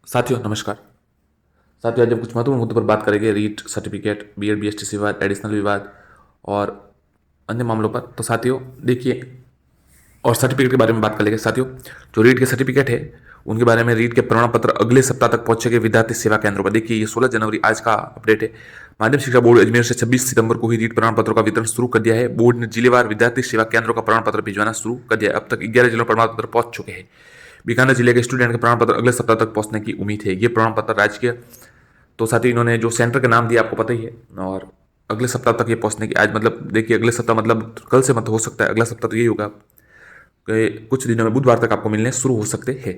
साथियों नमस्कार। साथियों आज हम कुछ महत्वपूर्ण मुद्दों पर बात करेंगे। रीट सर्टिफिकेट, बीएड बीएसटीसी विवाद, एडिशनल विवाद और अन्य मामलों पर। तो साथियों देखिए, और सर्टिफिकेट के बारे में बात कर लेंगे। साथियों जो रीट के सर्टिफिकेट है उनके बारे में, रीट के प्रमाण पत्र अगले सप्ताह तक पहुंचेंगे विद्यार्थी सेवा केंद्रों पर। देखिए ये 16 जनवरी आज का अपडेट है। माध्यमिक शिक्षा बोर्ड अजमेर से 26 सितंबर को ही रीट प्रमाण पत्रों का वितरण शुरू कर दिया है। बोर्ड ने जिलेवार विद्यार्थी सेवा केंद्रों का प्रमाण पत्र भिजवाना शुरू कर दिया है। अब तक 11 जिलों में प्रमाण पत्र पहुंच चुके हैं। बीकानेर जिले के स्टूडेंट के प्रमाण पत्र अगले सप्ताह तक पहुंचने की उम्मीद है। ये प्रमाण पत्र राजकीय, तो साथ ही इन्होंने जो सेंटर का नाम दिया आपको पता ही है, और अगले सप्ताह तक ये पहुंचने की, आज मतलब देखिए अगले सप्ताह मतलब कल से मत हो सकता है, अगला सप्ताह तो यही होगा कि कुछ दिनों में बुधवार तक आपको मिलने शुरू हो सकते हैं।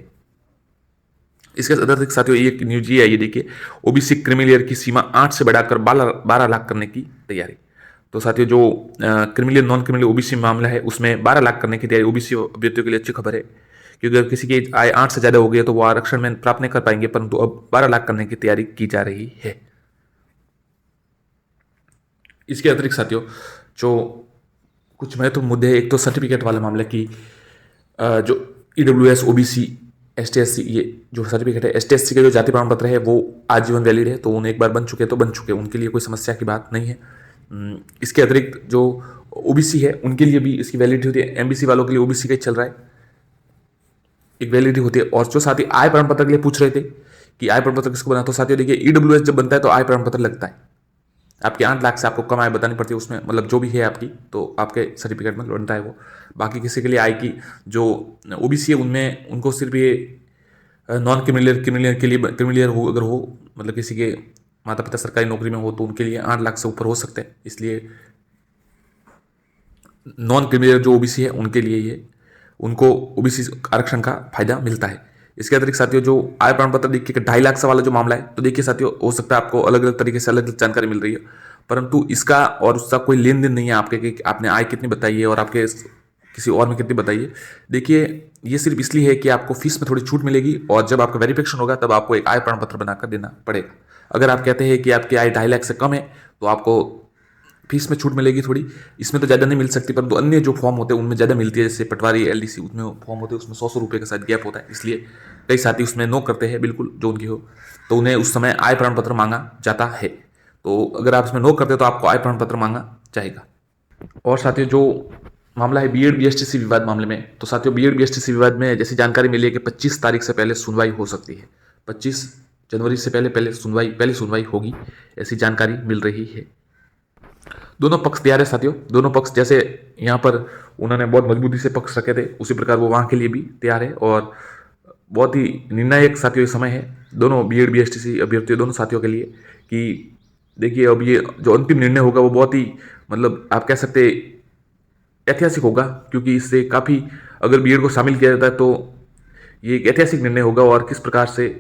इसके अतिरिक्त साथियों एक न्यूज ये आई, देखिए ओबीसी क्रिमिलियर की सीमा 8 से बढ़ाकर 12 लाख करने की तैयारी। तो साथियों जो क्रिमिलियर नॉन क्रिमिलियर ओबीसी मामला है उसमें 12 लाख करने की तैयारी ओबीसी अभ्यर्थियों के लिए अच्छी खबर है, क्योंकि अगर किसी की आय 8 से ज़्यादा हो गई है तो वो आरक्षण में प्राप्त नहीं कर पाएंगे, परंतु अब 12 लाख करने की तैयारी की जा रही है। इसके अतिरिक्त साथियों जो कुछ महत्वपूर्ण मुद्दे हैं, एक तो सर्टिफिकेट वाले मामले की, जो ईडब्ल्यूएस ओबीसी एसटीएससी, ये जो सर्टिफिकेट है एसटीएससी के जो जाति प्रमाण पत्र है वो आजीवन वैलिड है, तो उन्हें एक बार बन चुके तो बन चुके, उनके लिए कोई समस्या की बात नहीं है। इसके अतिरिक्त जो ओबीसी है उनके लिए भी इसकी वैलिडिटी होती है। एमबीसी वालों के लिए ओबीसी का ही चल रहा है, एक वैलिडिटी होती है। और जो साथी आय प्रमाण पत्र के लिए पूछ रहे थे कि आय प्रमाण पत्र किसको बना, तो साथियों देखिए ईडब्ल्यूएस जब बनता है तो आय प्रमाण पत्र लगता है। आपके 8 लाख से आपको कम आय बतानी पड़ती है उसमें, मतलब जो भी है आपकी, तो आपके सर्टिफिकेट में बनता है वो। बाकी किसी के लिए आय की जो ओबीसी है उनमें उनको सिर्फ ये नॉन क्रिमिलियर क्रिमिलियर के लिए, क्रिमिलियर हो अगर हो, मतलब किसी के माता पिता सरकारी नौकरी में हो तो उनके लिए 8 लाख से ऊपर हो सकते हैं। इसलिए नॉन क्रिमिलियर जो ओबीसी है उनके लिए ये, उनको ओबीसी आरक्षण का फायदा मिलता है। इसके अतिरिक्त साथियों जो आय प्रमाण पत्र देखिए 2.5 लाख से वाला जो मामला है, तो देखिए साथियों हो सकता है आपको अलग अलग तरीके से अलग अलग जानकारी मिल रही है, परंतु इसका और उसका कोई लेन देन नहीं है आपके कि आपने आय कितनी बताई है और आपके किसी और में कितनी बताई है। देखिए ये सिर्फ इसलिए है कि आपको फीस में थोड़ी छूट मिलेगी, और जब आपका वेरिफिकेशन होगा तब आपको एक आय प्रमाण पत्र बनाकर देना पड़ेगा। अगर आप कहते हैं कि आपकी आय 2.5 लाख से कम है तो आपको फीस में छूट मिलेगी थोड़ी, इसमें तो ज़्यादा नहीं मिल सकती, परंतु अन्य जो फॉर्म होते हैं उनमें ज़्यादा मिलती है, जैसे पटवारी एलडीसी उसमें फॉर्म होते हैं उसमें 100 रुपये का शायद गैप होता है, इसलिए कई साथी उसमें नो करते हैं बिल्कुल जो उनकी हो, तो उन्हें उस समय आय प्रमाण पत्र मांगा जाता है। तो अगर आप इसमें नो करते हो तो आपको आय प्रमाण पत्र मांगा जाएगा। और साथियों जो मामला है बीएड बीएसटीसी विवाद मामले में, तो साथियों बीएड बीएसटीसी विवाद में जैसी जानकारी मिली है कि 25 तारीख से पहले सुनवाई हो सकती है। 25 जनवरी से पहले पहली सुनवाई होगी, ऐसी जानकारी मिल रही है। दोनों पक्ष तैयार है साथियों, दोनों पक्ष जैसे यहाँ पर उन्होंने बहुत मजबूती से पक्ष रखे थे उसी प्रकार वो वहाँ के लिए भी तैयार है, और बहुत ही निर्णायक साथियों ये समय है दोनों बीएड बीएसटीसी अभ्यर्थियों दोनों साथियों के लिए, कि देखिए अब ये जो अंतिम निर्णय होगा वो बहुत ही, मतलब आप कह सकते ऐतिहासिक होगा, क्योंकि इससे काफ़ी, अगर बीएड को शामिल किया जाता है तो ये एक ऐतिहासिक निर्णय होगा, और किस प्रकार से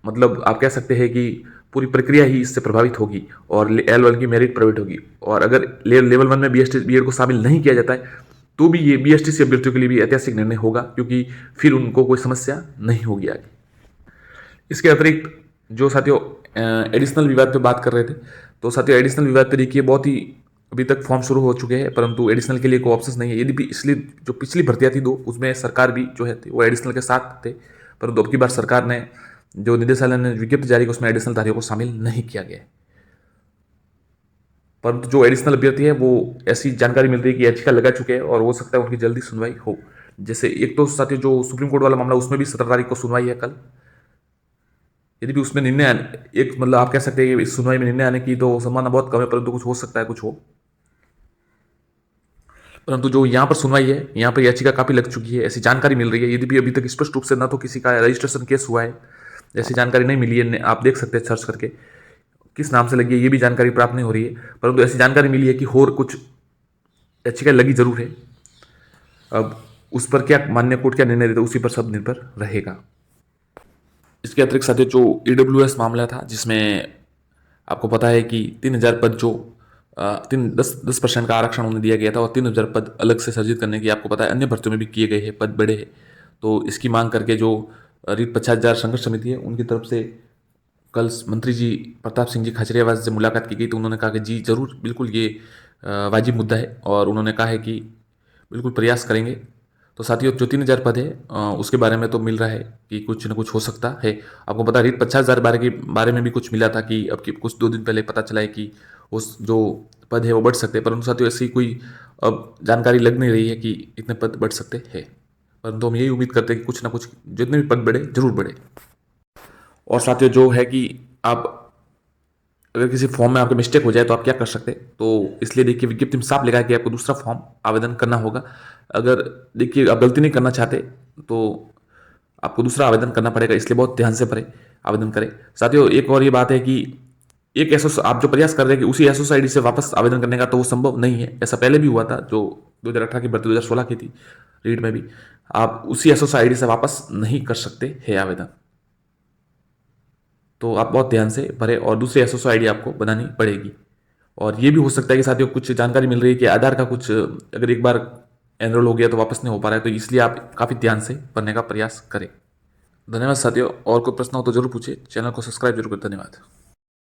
मतलब आप कह सकते हैं कि पूरी प्रक्रिया ही इससे प्रभावित होगी, और L1 की मेरिट प्रभावित होगी। और अगर लेवल 1 में बीएड को शामिल नहीं किया जाता है तो भी ये बीएसटीसी अभ्यर्थियों के लिए भी ऐतिहासिक निर्णय होगा, क्योंकि फिर उनको कोई समस्या नहीं होगी आगे। इसके अतिरिक्त जो साथियों एडिशनल विवाद पे बात कर रहे थे, तो साथियों एडिशनल विवाद पे देखिए बहुत ही अभी तक फॉर्म शुरू हो चुके हैं, परंतु एडिशनल के लिए कोई ऑप्शन नहीं है। यदि भी इसलिए जो पिछली भर्तियां थी 2 उसमें सरकार भी जो है वो एडिशनल के साथ थे, परंतु अब की बार सरकार ने जो निदेशालय ने विज्ञप्ति जारी की उसमें एडिशनल धारियों को शामिल नहीं किया गया है। परंतु जो एडिशनल अभ्यर्थी है वो ऐसी जानकारी मिल रही है कि याचिका लगा चुके हैं और हो सकता है उनकी जल्दी सुनवाई हो। जैसे एक तो साथियों जो सुप्रीम कोर्ट वाला मामला उसमें भी 17 तारीख को सुनवाई है कल। यदि भी उसमें निर्णय एक मतलब आप कह सकते हैं इस सुनवाई में निर्णय आने की तो संभावना बहुत कम है, परंतु कुछ हो सकता है कुछ हो। परंतु जो यहाँ पर सुनवाई है, यहाँ पर याचिका काफ़ी लग चुकी है ऐसी जानकारी मिल रही है। यदि भी अभी तक स्पष्ट रूप से ना तो किसी का रजिस्ट्रेशन केस हुआ है, ऐसी जानकारी नहीं मिली है, आप देख सकते हैं सर्च करके किस नाम से लगी है ये भी जानकारी प्राप्त नहीं हो रही है, परंतु ऐसी जानकारी मिली है कि और कुछ याचिका लगी जरूर है। अब उस पर क्या मान्य कोर्ट क्या निर्णय देता है उसी पर सब निर्भर रहेगा। इसके अतिरिक्त साथियों जो ईडब्ल्यूएस मामला था जिसमें आपको पता है कि 3,000 पद जो 10% का आरक्षण उन्हें दिया गया था, और 3,000 पद अलग से सर्जित करने की आपको पता है अन्य भर्तियों में भी किए गए हैं, पद बड़े हैं। तो इसकी मांग करके जो रीट 50,000 संघर्ष समिति है उनकी तरफ से कल मंत्री जी प्रताप सिंह जी खाचरियावास से मुलाकात की गई, तो उन्होंने कहा कि जी जरूर बिल्कुल ये वाजिब मुद्दा है, और उन्होंने कहा है कि बिल्कुल प्रयास करेंगे तो साथियों जो 3,000 पद है उसके बारे में तो मिल रहा है कि कुछ न कुछ हो सकता है। आपको पता है 50,000 के बारे में भी कुछ मिला था कि अब की कुछ 2 दिन पहले पता चला है कि उस जो पद है वो बढ़ सकते हैं, परंतु साथियों ऐसी कोई अब जानकारी लग नहीं रही है कि इतने पद बढ़ सकते हैं। परंतु हम यही उम्मीद करते हैं कि कुछ ना कुछ जितने भी पद बढ़े जरूर बढ़े। और साथियों जो है कि आप अगर किसी फॉर्म में आपके मिस्टेक हो जाए तो आप क्या कर सकते हैं, तो इसलिए देखिए विज्ञप्ति में साफ लिखा है कि आपको दूसरा फॉर्म आवेदन करना होगा। अगर देखिए आप गलती नहीं करना चाहते तो आपको दूसरा आवेदन करना पड़ेगा, इसलिए बहुत ध्यान से भरें, आवेदन करें। साथियों एक और ये बात है कि एक एसओ आप जो प्रयास कर रहे हैं कि उसी एसओ आईडी से वापस आवेदन करने का, तो वो संभव नहीं है। ऐसा पहले भी हुआ था जो 2018 की भर्ती 2016 की थी, रीट में भी आप उसी एसओ आईडी से वापस नहीं कर सकते है आवेदन। तो आप बहुत ध्यान से भरें और दूसरी एसओ आईडी आपको बनानी पड़ेगी। और ये भी हो सकता है कि साथियों कुछ जानकारी मिल रही है कि आधार का कुछ अगर एक बार एनरोल हो गया तो वापस नहीं हो पा रहा है, तो इसलिए आप काफ़ी ध्यान से भरने का प्रयास करें। धन्यवाद साथियों, और कोई प्रश्न हो तो जरूर पूछिए, चैनल को सब्सक्राइब जरूर करें। धन्यवाद।